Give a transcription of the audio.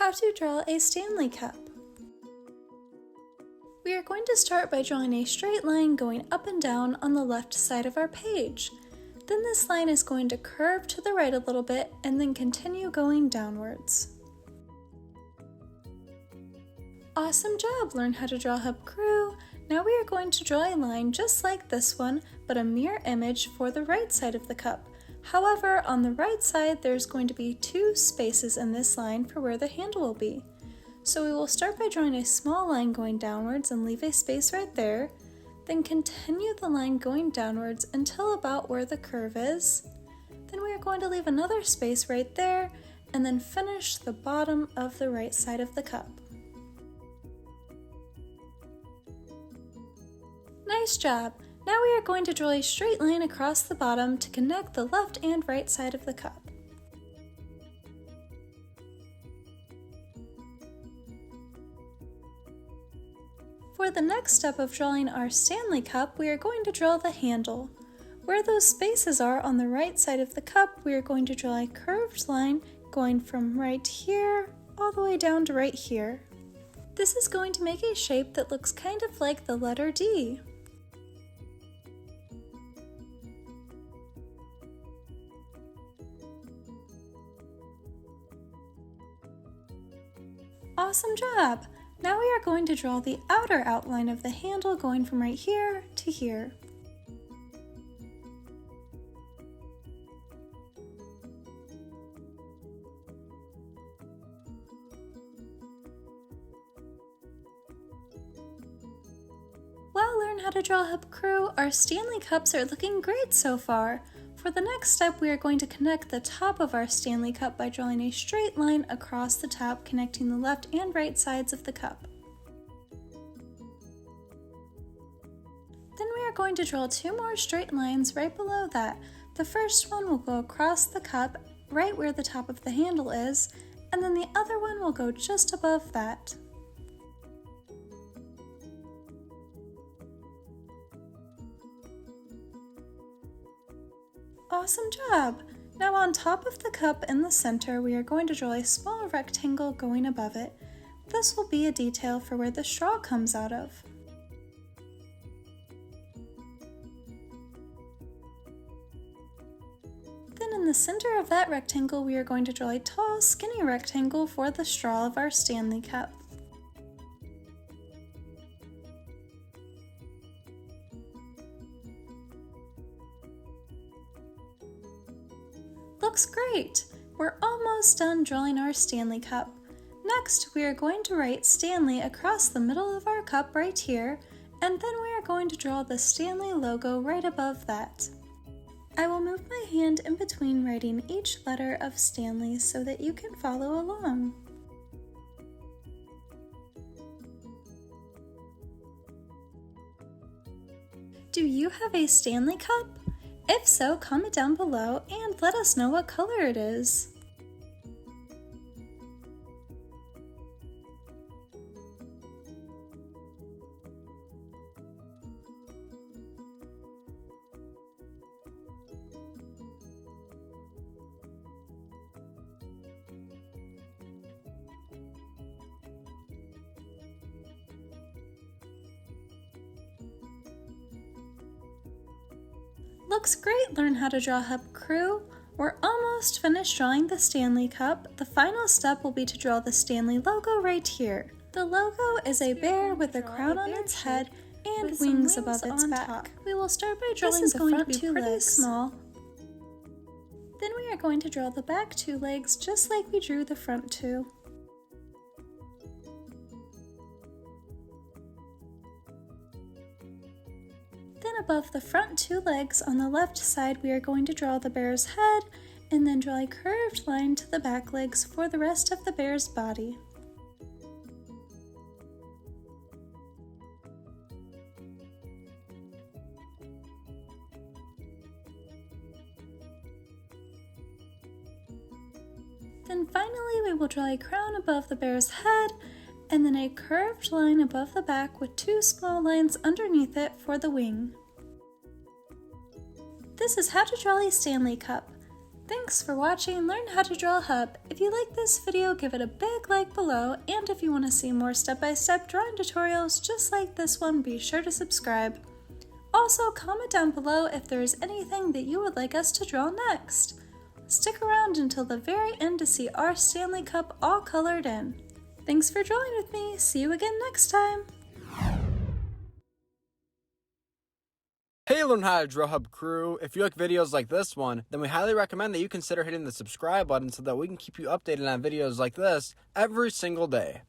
How to draw a Stanley Cup. We are going to start by drawing a straight line going up and down on the left side of our page. Then this line is going to curve to the right a little bit and then continue going downwards. Awesome job! Learn how to draw Hub Crew. Now we are going to draw a line just like this one, but a mirror image for the right side of the cup. However, on the right side, there's going to be 2 spaces in this line for where the handle will be. So we will start by drawing a small line going downwards and leave a space right there, then continue the line going downwards until about where the curve is. Then we are going to leave another space right there, and then finish the bottom of the right side of the cup. Nice job! Now we are going to draw a straight line across the bottom to connect the left and right side of the cup. For the next step of drawing our Stanley Cup, we are going to draw the handle. Where those spaces are on the right side of the cup, we are going to draw a curved line going from right here all the way down to right here. This is going to make a shape that looks kind of like the letter D. Awesome job! Now we are going to draw the outer outline of the handle going from right here to here. Well, learn how to draw Hub Crew. Our Stanley Cups are looking great so far. For the next step, we are going to connect the top of our Stanley Cup by drawing a straight line across the top, connecting the left and right sides of the cup. Then we are going to draw 2 more straight lines right below that. The first one will go across the cup, right where the top of the handle is, and then the other one will go just above that. Awesome job! Now on top of the cup in the center, we are going to draw a small rectangle going above it. This will be a detail for where the straw comes out of. Then in the center of that rectangle, we are going to draw a tall, skinny rectangle for the straw of our Stanley Cup. Looks great! We're almost done drawing our Stanley Cup. Next, we are going to write Stanley across the middle of our cup right here, and then we are going to draw the Stanley logo right above that. I will move my hand in between writing each letter of Stanley so that you can follow along. Do you have a Stanley Cup? If so, comment down below and let us know what color it is. Looks great! Learn how to draw Hub Crew. We're almost finished drawing the Stanley Cup. The final step will be to draw the Stanley logo right here. The logo is a bear with a crown on its head and wings above its back. We will start by drawing the front 2 legs small. Then we are going to draw the back 2 legs just like we drew the front 2. Then above the front 2 legs on the left side, we are going to draw the bear's head and then draw a curved line to the back legs for the rest of the bear's body. Then finally, we will draw a crown above the bear's head and then a curved line above the back with 2 small lines underneath it for the wing. This is how to draw a Stanley Cup. Thanks for watching Learn How to Draw a Hub. If you like this video, give it a big like below, and if you want to see more step-by-step drawing tutorials just like this one, be sure to subscribe. Also, comment down below if there is anything that you would like us to draw next. Stick around until the very end to see our Stanley Cup all colored in. Thanks for drawing with me. See you again next time. Hey Learn How to Draw Hub crew, if you like videos like this one, then we highly recommend that you consider hitting the subscribe button so that we can keep you updated on videos like this every single day.